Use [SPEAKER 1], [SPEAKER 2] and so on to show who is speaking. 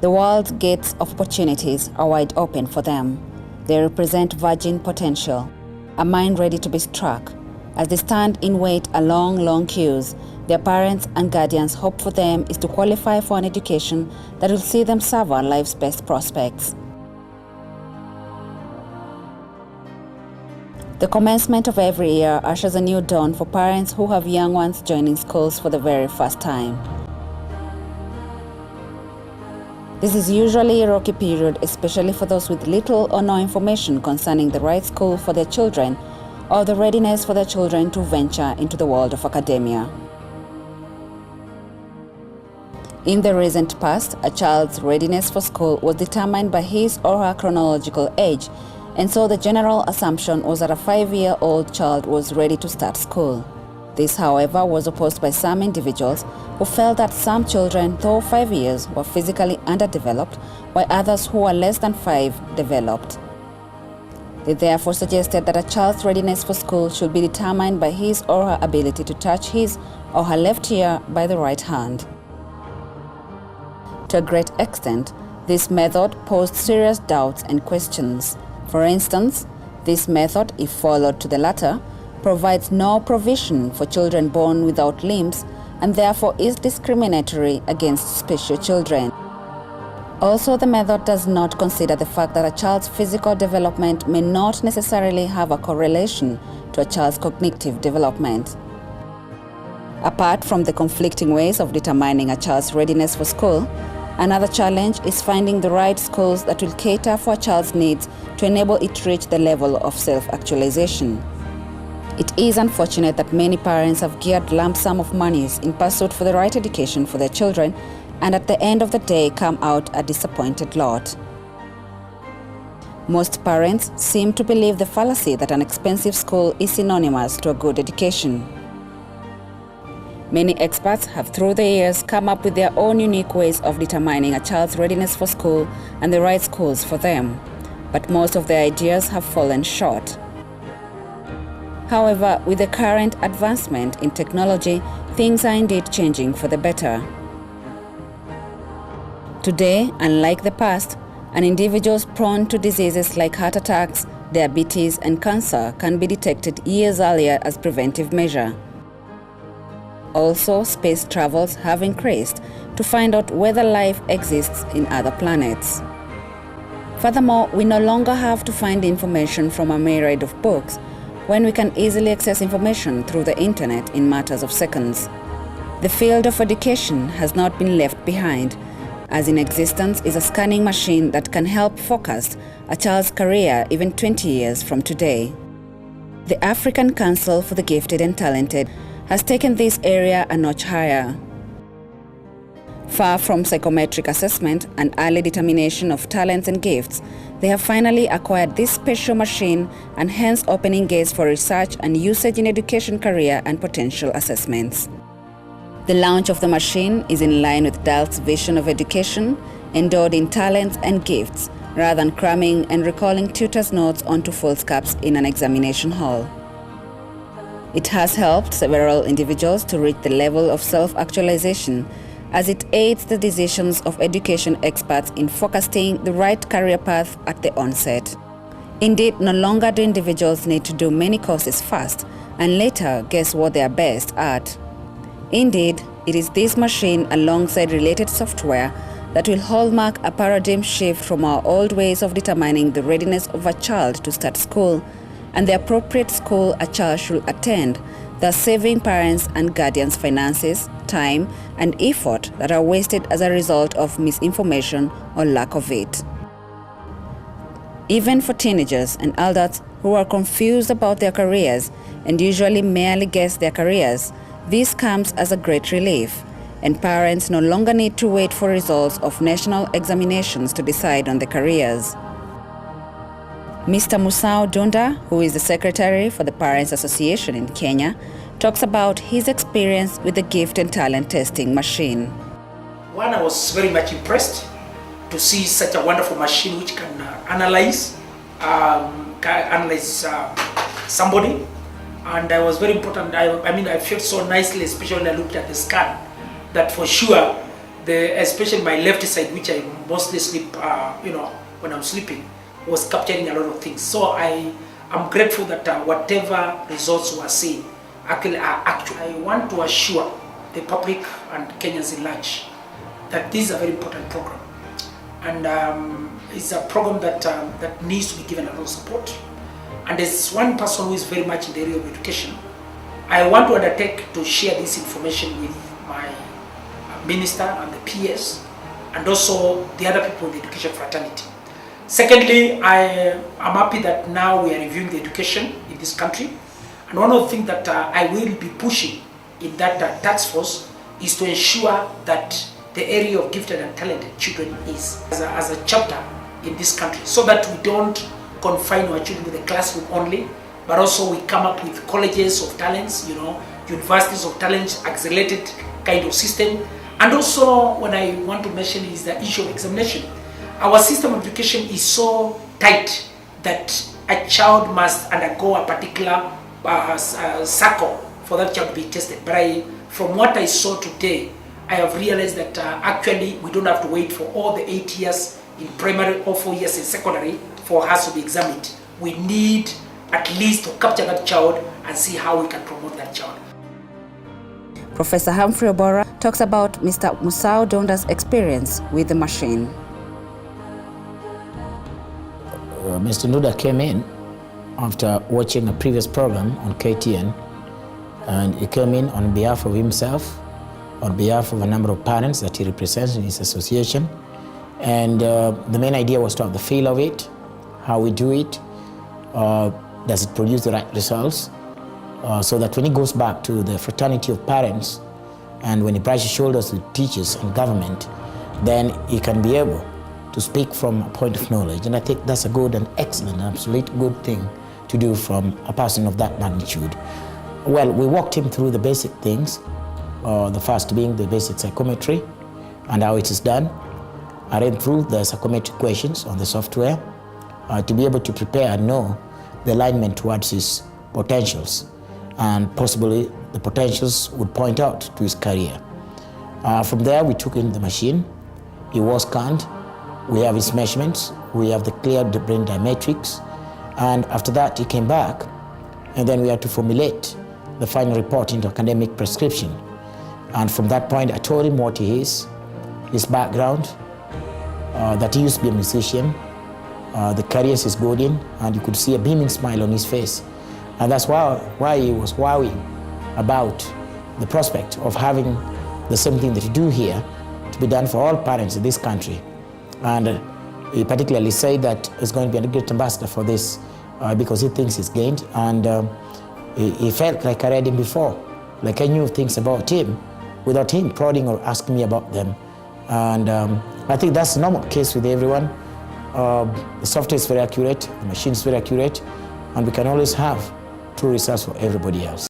[SPEAKER 1] The world's gates of opportunities are wide open for them. They represent virgin potential, a mind ready to be struck. As they stand in wait along long queues, their parents and guardians' hope for them is to qualify for an education that will see them savor life's best prospects. The commencement of every year ushers a new dawn for parents who have young ones joining schools for the very first time. This is usually a rocky period, especially for those with little or no information concerning the right school for their children or the readiness for their children to venture into the world of academia. In the recent past, a child's readiness for school was determined by his or her chronological age, and so the general assumption was that a 5-year-old child was ready to start school. This, however, was opposed by some individuals who felt that some children, though 5 years, were physically underdeveloped, while others who were less than 5 developed. They therefore suggested that a child's readiness for school should be determined by his or her ability to touch his or her left ear by the right hand. To a great extent, this method posed serious doubts and questions. For instance, this method, if followed to the latter, provides no provision for children born without limbs and therefore is discriminatory against special children. Also, the method does not consider the fact that a child's physical development may not necessarily have a correlation to a child's cognitive development. Apart from the conflicting ways of determining a child's readiness for school, another challenge is finding the right schools that will cater for a child's needs to enable it to reach the level of self-actualization. It is unfortunate that many parents have geared lump sum of monies in pursuit for the right education for their children and at the end of the day come out a disappointed lot. Most parents seem to believe the fallacy that an expensive school is synonymous to a good education. Many experts have through the years come up with their own unique ways of determining a child's readiness for school and the right schools for them, but most of their ideas have fallen short. However, with the current advancement in technology, things are indeed changing for the better. Today, unlike the past, an individual prone to diseases like heart attacks, diabetes, and cancer can be detected years earlier as preventive measure. Also, space travels have increased to find out whether life exists in other planets. Furthermore, we no longer have to find information from a myriad of books when we can easily access information through the internet in matters of seconds. The field of education has not been left behind, as in existence is a scanning machine that can help forecast a child's career even 20 years from today. The African Council for the Gifted and Talented has taken this area a notch higher. Far from psychometric assessment and early determination of talents and gifts, they have finally acquired this special machine and hence opening gates for research and usage in education career and potential assessments. The launch of the machine is in line with DALT's vision of education, endowed in talents and gifts, rather than cramming and recalling tutors' notes onto foolscaps in an examination hall. It has helped several individuals to reach the level of self-actualization, as it aids the decisions of education experts in forecasting the right career path at the onset. Indeed, no longer do individuals need to do many courses first and later guess what they are best at. Indeed, it is this machine alongside related software that will hallmark a paradigm shift from our old ways of determining the readiness of a child to start school and the appropriate school a child should attend, thus saving parents and guardians finances, time, and effort that are wasted as a result of misinformation or lack of it. Even for teenagers and adults who are confused about their careers and usually merely guess their careers, this comes as a great relief, and parents no longer need to wait for results of national examinations to decide on their careers. Mr. Musau Ndunda, who is the Secretary for the Parents Association in Kenya, talks about his experience with the gift and talent testing machine.
[SPEAKER 2] One, I was very much impressed to see such a wonderful machine which can analyze somebody, and I was very important. I felt so nicely, especially when I looked at the scan, that for sure especially my left side, which I mostly sleep, when I'm sleeping, was capturing a lot of things. So I'm grateful that whatever results were seen actually are actual. I want to assure the public and Kenyans in large that this is a very important program, and it's a program that needs to be given a lot of support. And there's one person who is very much in the area of education. I want to undertake to share this information with my minister and the PS, and also the other people in the education fraternity. Secondly, I am happy that now we are reviewing the education in this country, and one of the things that I will be pushing in that task force is to ensure that the area of gifted and talented children is as a chapter in this country, so that we don't confine our children to the classroom only, but also we come up with colleges of talents, universities of talents, accelerated kind of system. And also, what I want to mention is the issue of examination. Our system of education is so tight that a child must undergo a particular circle for that child to be tested. But from what I saw today, I have realized that actually we don't have to wait for all the 8 years in primary or 4 years in secondary for us to be examined. We need at least to capture that child and see how we can promote that child.
[SPEAKER 1] Professor Humphrey Obora talks about Mr. Musau Ndunda's experience with the machine.
[SPEAKER 3] Mr. Ndunda came in after watching a previous program on KTN, and he came in on behalf of himself, on behalf of a number of parents that he represents in his association. And the main idea was to have the feel of it, how we do it, does it produce the right results, so that when he goes back to the fraternity of parents and when he brushes shoulders with teachers and government, then he can be able to speak from a point of knowledge. And I think that's a good and excellent, absolute good thing to do from a person of that magnitude. Well, we walked him through the basic things, the first being the basic psychometry and how it is done. I ran through the psychometric questions on the software to be able to prepare and know the alignment towards his potentials, and possibly the potentials would point out to his career. From there, we took in the machine. He was scanned. We have his measurements. We have the clear brain diametrics. And after that, he came back, and then we had to formulate the final report into academic prescription. And from that point, I told him what he is, his background, that he used to be a musician, the careers he's good in, and you could see a beaming smile on his face. And that's why he was wowing about the prospect of having the same thing that you do here to be done for all parents in this country. And he particularly said that he's going to be a great ambassador for this because he thinks he's gained, and he felt like I read him before, like I knew things about him without him prodding or asking me about them. And I think that's the normal case with everyone. The software is very accurate, the machine is very accurate, and we can always have true results for everybody else.